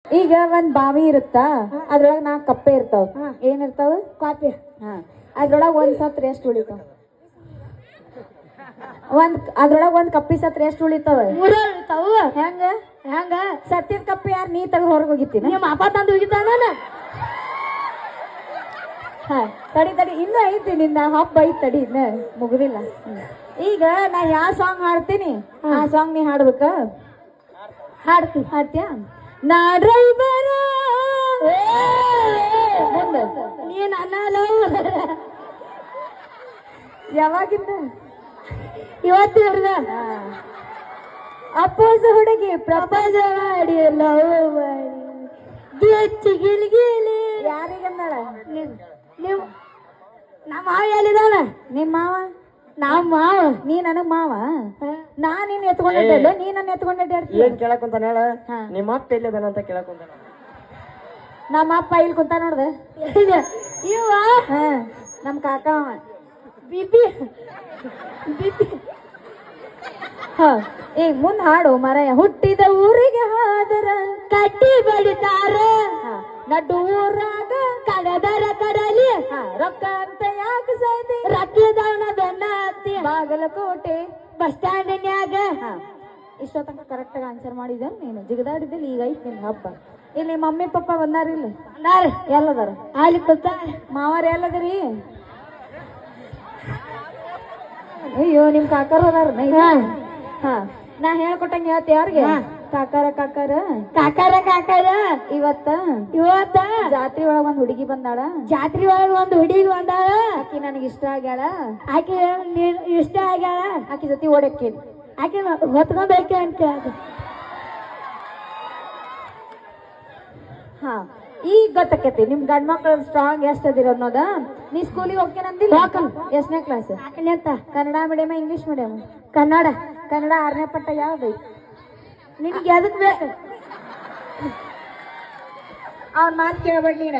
ಈಗ ಒಂದ್ ಬಾವಿ ಇರುತ್ತ ಅದ್ರೊಳಗ 4 ಕಪ್ಪೆ ಇರ್ತಾವ. ಏನಿರ್ತಾವ? ಕಾಪಿ. ಅದ್ರೊಳಗ ಒಂದ್ ಸತ್ರ ಎಷ್ಟು ಉಳಿತಾವ? ಅದ್ರೊಳಗ ಒಂದ್ ಕಪ್ಪಿ ಸತ್ರ ಎಷ್ಟು ಉಳಿತಾವ? 3 ಇರ್ತಾವ. ಹೆಂಗ ಹೆಂಗ? ಸತ್ತಿನ ಕಪ್ಪಿ ಯಾರು ನೀ ತೆಗೆದು ಹೊರಗೆ ಹೋಗಿತ್ತೀನಿ? ನಿಮ್ಮ ಅಪ್ಪ ತಂದು ಹೋಗಿದ್ದಾನ. ತಡಿ ಇನ್ನೂ ಐತಿ ನಿನ್ನ ಹಬ್ಬ ಐತಿ, ತಡಿ ಇನ್ನ ಮುಗುದಿಲ್ಲ. ಈಗ ನಾ ಯಾವ ಸಾಂಗ್ ಹಾಡ್ತೀನಿ ಆ ಸಾಂಗ್ ನೀ ಹಾಡ್ಬೇಕ. ಹಾಡ್ತೀಯ? ನಾ ಡ್ರೈವರ ನೀನ್ ಅನ್ನಲ್ಲ. ಯಾವಾಗಿಂದ? ಇವತ್ತು ಹಿಡ್ದ. ಅಪ್ಪೋಸ್ ಹುಡುಗಿ ಪ್ರಪಂಚ ಮಾಡಿ ಲವ್ ಮಾಡಿ ಗಿಲ್ಗಿಲಿ ಯಾರಿಗಂದಾಳ? ನೀವು ನಮ್ಮ ಮಾವ ಎಲ್ಲಿದಾನ? ನಿಮ್ ಮಾವ? ನಮ್ಮ ಮಾವ. ನೀ ನನಗ್ ಮಾವ? ನಾ ನೀನ್ ಎತ್ಕೊಂಡ ನೀ ನನ್ನ ಎತ್ಕೊಂಡ ಏನ್ ಕೇಳಕ್ ಕುಂತಾನ ಹೇಳ? ನಿಮ್ಮ ಅಪ್ಪ ಎಲ್ಲಿದಾನ ಅಂತ ಕೇಳಕ್ ಕುಂತಾನ. ನಮ್ಮ ಅಪ್ಪ ಇಲ್ಲಿ ಕುಂತ ನೋಡ್ದೆ. ಇವ ನಮ್ ಕಾಕ ಬಿಬಿ ಬಿಬಿ. ಈಗ ಮುಂದ್ ಹಾಡು ಮರಯ. ಹುಟ್ಟಿದ ಊರಿಗೆ ಹಾದರ ಕಟ್ಟಿ ಬಡಿತಾರ, ನಡು ಊರಾಗ ಕಡದರ ಕಡಲಿ ರೊಕ್ಕ ಅಂತ ಯಾಕೆ ಸಾಯ್ತಿ, ರಕ್ತದಾನ ಬೆನ್ನ ಹತ್ತಿ ಬಾಗಲಕೋಟೆ ಬಸ್ ಸ್ಟ್ಯಾಂಡ್ನ್ಯಾಗ. ಇಷ್ಟೊತ್ತಂಕ ಕರೆಕ್ಟ್ ಆಗಿ ಆನ್ಸರ್ ಮಾಡಿದ ನೀನು. ಜಿಗದಾಡಿದ್ದಿಲ್ಲ. ಈಗ ಐತಿ ನಿನ್ ಹಬ್ಬ. ಇಲ್ಲಿ ಮಮ್ಮಿ ಪಪ್ಪ ಬಂದಾರಿಲ್ಲ? ಎಲ್ಲದಾರ? ಅಲ್ಲಿ ಕೂತಾರ. ಮಾವಾರ ಎಲ್ಲದರಿ? ಅಯ್ಯೋ ನಿಮ್ ಕಾಕರ್ ಹೋದಾರ. ನಾ ಹೇಳ್ಕೊಟ್ಟಂಗ ಹೇಳ್ತಿ ಅವ್ರಿಗೆ? ಕಾಕಾರ ಇವತ್ತ ಜಾತ್ರೆ ಒಳಗ ಒಂದ್ ಹುಡುಗಿ ಬಂದಾಳ. ಜಾತ್ರೆ ಒಳಗ ಒಂದ್ ಹುಡುಗಿ ಬಂದಾಳ. ಆಕಿ ನನಗೆ ಇಷ್ಟ ಆಗ್ಯಾಳ. ಆಕಿ ಇಷ್ಟ ಆಗ್ಯಾಳ. ಆಕಿ ಜೊತೆ ಓಡಕ್ಕಿ ಆಕಿ ಹೊತ್ಕೊಂಡ್ಬೇಕೆ ಅಂತ. ಈಗ ಗೊತ್ತಕ್ಕೈತಿ ನಿಮ್ ಗಂಡ್ ಮಕ್ಳು ಸ್ಟ್ರಾಂಗ್ ಎಷ್ಟ್ ಅದಿರ ಅನ್ನೋದ. ನೀ ಸ್ಕೂಲಿಗೆ ಹೋಗ್ತೇನಂದಿಲ್ಲ? ಎಷ್ಟನೇ class? Kannada medium English medium? Kannada. Kannada 6ನೇ ಪಟ್ಟ ಯಾವ್ದು? ನಿನಗೆ ಎದಕ್ ಬೇಕು? ಅವ್ನ ಮಾತು ಕೇಳಬೇಡ ನೀನ.